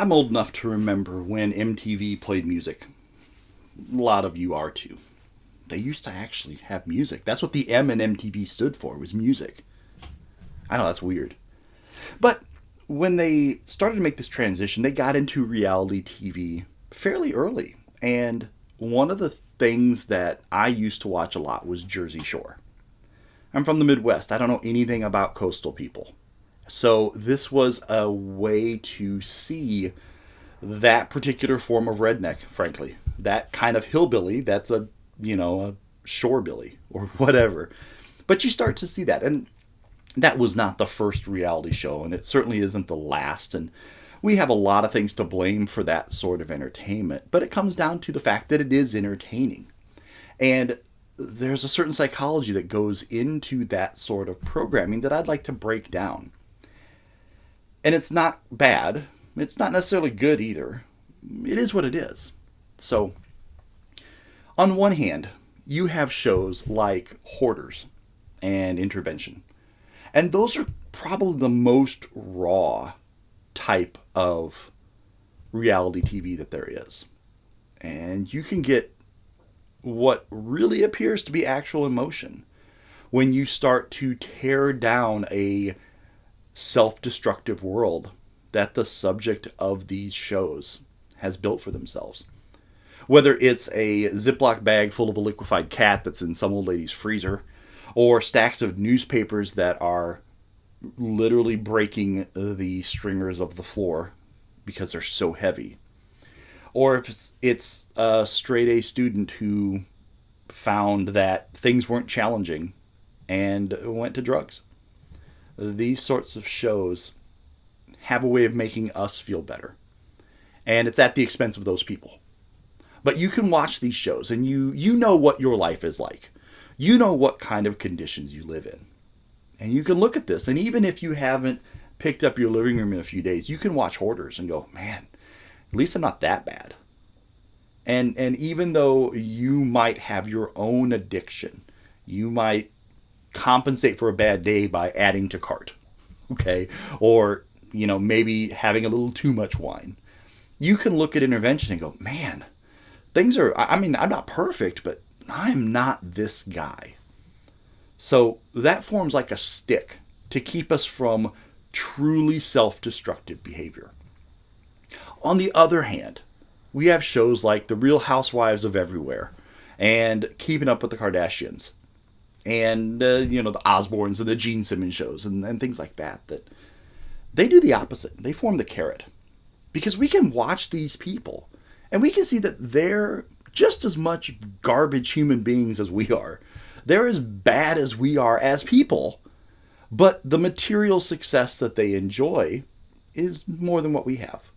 I'm old enough to remember when MTV played music. A lot of you are too. They used to actually have music. That's what the M in MTV stood for, was music. I know that's weird. But when they started to make this transition, they got into reality TV fairly early. And one of the things that I used to watch a lot was Jersey Shore. I'm from the Midwest. I don't know anything about coastal people. So this was a way to see that particular form of redneck, frankly. That kind of hillbilly that's a shorebilly or whatever. But you start to see that. And that was not the first reality show, and it certainly isn't the last. And we have a lot of things to blame for that sort of entertainment, but it comes down to the fact that it is entertaining. And there's a certain psychology that goes into that sort of programming that I'd like to break down. And it's not bad. It's not necessarily good either. It is what it is. So, on one hand, you have shows like Hoarders and Intervention. And those are probably the most raw type of reality TV that there is. And you can get what really appears to be actual emotion when you start to tear down a self-destructive world that the subject of these shows has built for themselves. Whether it's a Ziploc bag full of a liquefied cat that's in some old lady's freezer, or stacks of newspapers that are literally breaking the stringers of the floor because they're so heavy. Or if it's a straight A student who found that things weren't challenging and went to drugs. These sorts of shows have a way of making us feel better. And it's at the expense of those people. But you can watch these shows and you know what your life is like. You know what kind of conditions you live in. And you can look at this, and even if you haven't picked up your living room in a few days, you can watch Hoarders and go, man, at least I'm not that bad. And even though you might have your own addiction, you might compensate for a bad day by adding to cart, okay? Or, maybe having a little too much wine. You can look at Intervention and go, man, things are, I'm not perfect, but I'm not this guy. So that forms like a stick to keep us from truly self-destructive behavior. On the other hand, we have shows like The Real Housewives of Everywhere and Keeping Up with the Kardashians and, the Osbornes and the Gene Simmons shows and things like that they do the opposite. They form the carrot. Because we can watch these people and we can see that they're just as much garbage human beings as we are. They're as bad as we are as people. But the material success that they enjoy is more than what we have.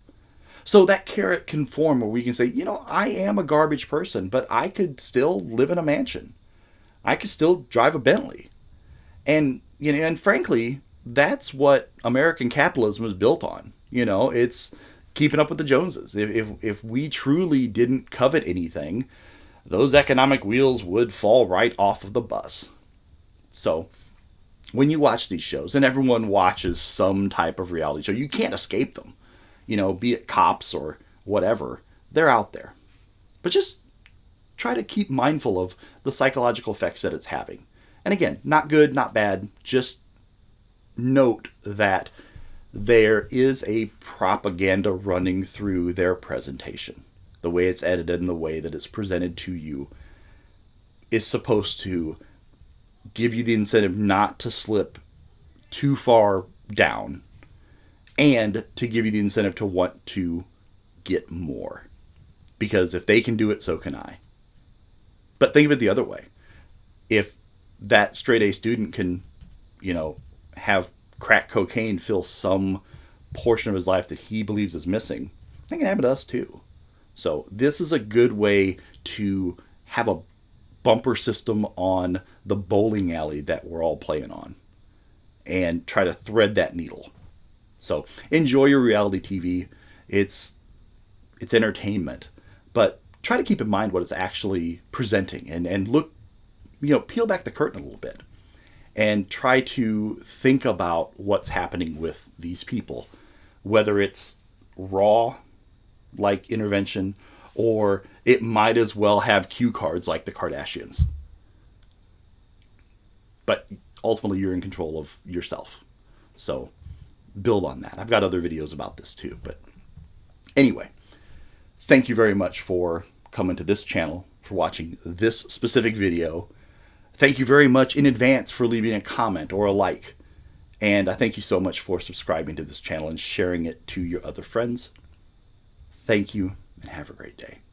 So that carrot can form where we can say, I am a garbage person, but I could still live in a mansion. I could still drive a Bentley. And, and frankly, that's what American capitalism is built on. It's keeping up with the Joneses. If we truly didn't covet anything, those economic wheels would fall right off of the bus. So, when you watch these shows, and everyone watches some type of reality show, you can't escape them. Be it cops or whatever, they're out there. But just try to keep mindful of the psychological effects that it's having. And again, not good, not bad, just note that there is a propaganda running through their presentation. The way it's edited and the way that it's presented to you is supposed to give you the incentive not to slip too far down and to give you the incentive to want to get more. Because if they can do it, so can I. But think of it the other way. If that straight A student can, have crack cocaine fill some portion of his life that he believes is missing, that can happen to us too. So this is a good way to have a bumper system on the bowling alley that we're all playing on and try to thread that needle. So enjoy your reality TV. It's entertainment, but try to keep in mind what it's actually presenting and look, peel back the curtain a little bit and try to think about what's happening with these people, whether it's raw like intervention, or it might as well have cue cards like the Kardashians. But ultimately, you're in control of yourself. So build on that. I've got other videos about this too. But anyway, thank you very much for coming to this channel, for watching this specific video. Thank you very much in advance for leaving a comment or a like. And I thank you so much for subscribing to this channel and sharing it to your other friends. Thank you, and have a great day.